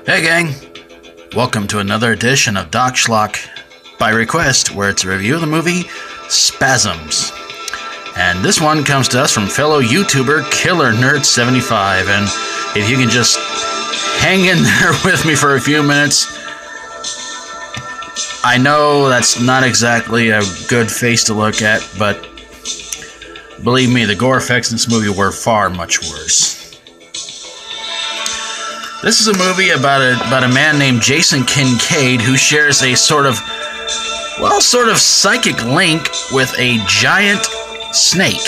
Hey gang, welcome to another edition of Doc Schlock by request, where it's a review of the movie Spasms. And this one comes to us from fellow YouTuber Killer Nerd 75, and if you can just hang in there with me for a few minutes. I know that's not exactly a good face to look at, but believe me, the gore effects in this movie were far much worse. This is a movie about a man named Jason Kincaid who shares a sort of psychic link with a giant snake.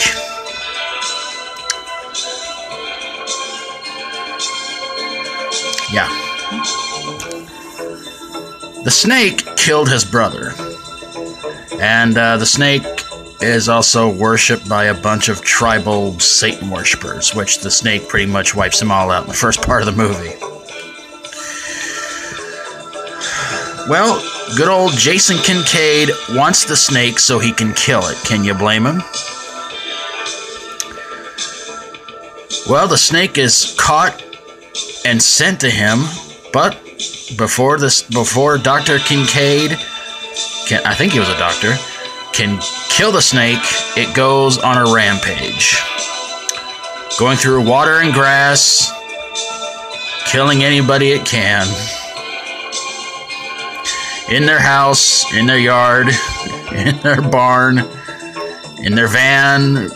Yeah. The snake killed his brother. And the snake is also worshipped by a bunch of tribal Satan worshippers, which the snake pretty much wipes them all out in the first part of the movie. Well, good old Jason Kincaid wants the snake so he can kill it. Can you blame him? Well, the snake is caught and sent to him, but before Dr. Kincaid, I think he was a doctor, can kill the snake, it goes on a rampage. Going through water and grass, killing anybody it can. In their house, in their yard, in their barn, in their van,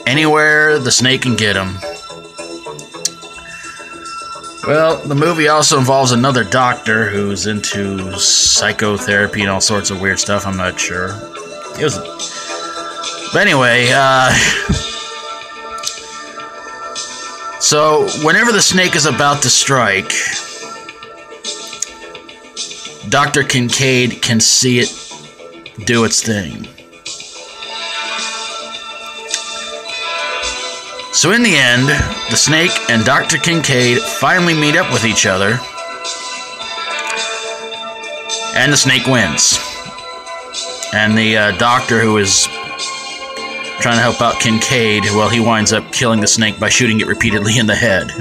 anywhere the snake can get them. Well, the movie also involves another doctor who's into psychotherapy and all sorts of weird stuff. I'm not sure. But anyway, so whenever the snake is about to strike, Dr. Kincaid can see it do its thing. So in the end, the snake and Dr. Kincaid finally meet up with each other, and the snake wins. And the doctor who is trying to help out Kincaid, well, he winds up killing the snake by shooting it repeatedly in the head.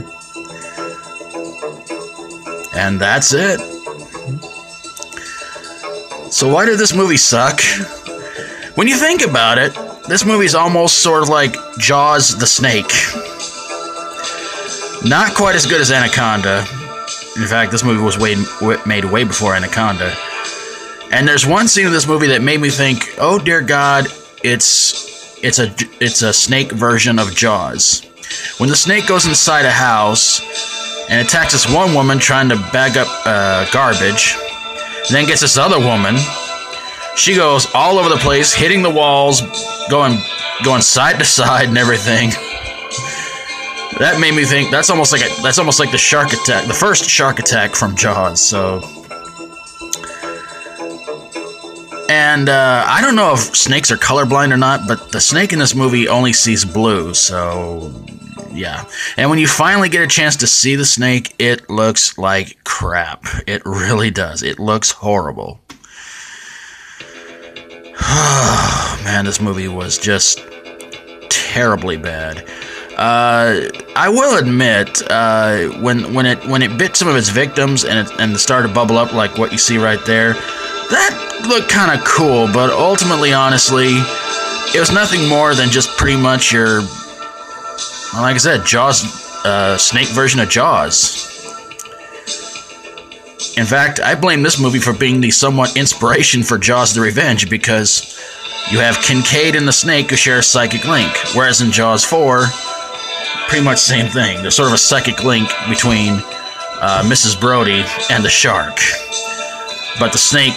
And that's it. So why did this movie suck? When you think about it, this movie's almost sort of like Jaws the Snake. Not quite as good as Anaconda. In fact, this movie was made way before Anaconda. And there's one scene in this movie that made me think, oh dear God, it's a snake version of Jaws. When the snake goes inside a house and attacks this one woman trying to bag up garbage, and then gets this other woman. She goes all over the place, hitting the walls, going side to side and everything. That made me think that's almost like the shark attack, the first shark attack from Jaws. So, and I don't know if snakes are colorblind or not, but the snake in this movie only sees blue. So, yeah. And when you finally get a chance to see the snake, it looks like crap. It really does. It looks horrible. Oh, man, this movie was just terribly bad. I will admit, when it bit some of its victims and it started to bubble up like what you see right there, that looked kind of cool. But ultimately, honestly, it was nothing more than just pretty much your, well, like I said, Jaws, snake version of Jaws. In fact, I blame this movie for being the somewhat inspiration for Jaws the Revenge, because you have Kincaid and the snake who share a psychic link, whereas in Jaws 4, pretty much the same thing. There's sort of a psychic link between Mrs. Brody and the shark. But the snake,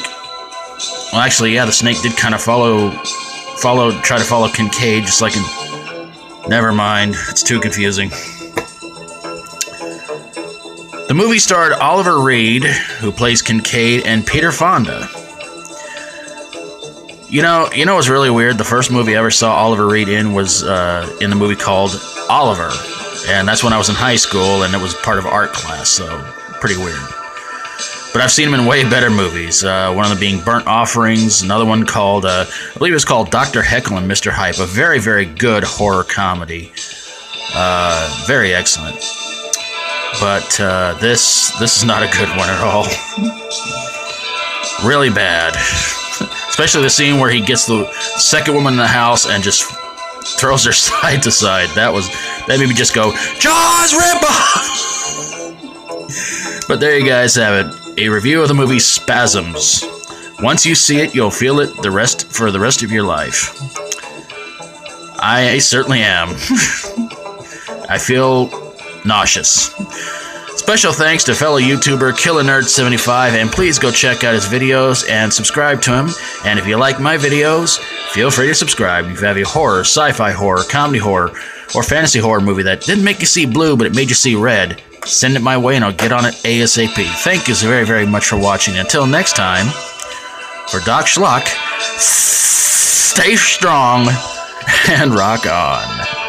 well, actually, yeah, the snake did kind of try to follow Kincaid, just like in, never mind, it's too confusing. The movie starred Oliver Reed, who plays Kincaid, and Peter Fonda. You know what's really weird? The first movie I ever saw Oliver Reed in was in the movie called Oliver. And that's when I was in high school, and it was part of art class, so pretty weird. But I've seen him in way better movies. One of them being Burnt Offerings, another one called, I believe it was called Dr. Heckle and Mr. Hype, a very, very good horror comedy. Very excellent. But this is not a good one at all. Really bad. Especially the scene where he gets the second woman in the house and just throws her side to side. That made me just go, Jaws rip-off! But there you guys have it. A review of the movie Spasms. Once you see it, you'll feel it for the rest of your life. I certainly am. I feel nauseous. Special thanks to fellow YouTuber KillerNerd75, and please go check out his videos and subscribe to him. And if you like my videos, feel free to subscribe. If you have a horror, sci-fi horror, comedy horror, or fantasy horror movie that didn't make you see blue, but it made you see red, send it my way and I'll get on it ASAP. Thank you so very, very much for watching. Until next time, for Doc Schlock, stay strong and rock on.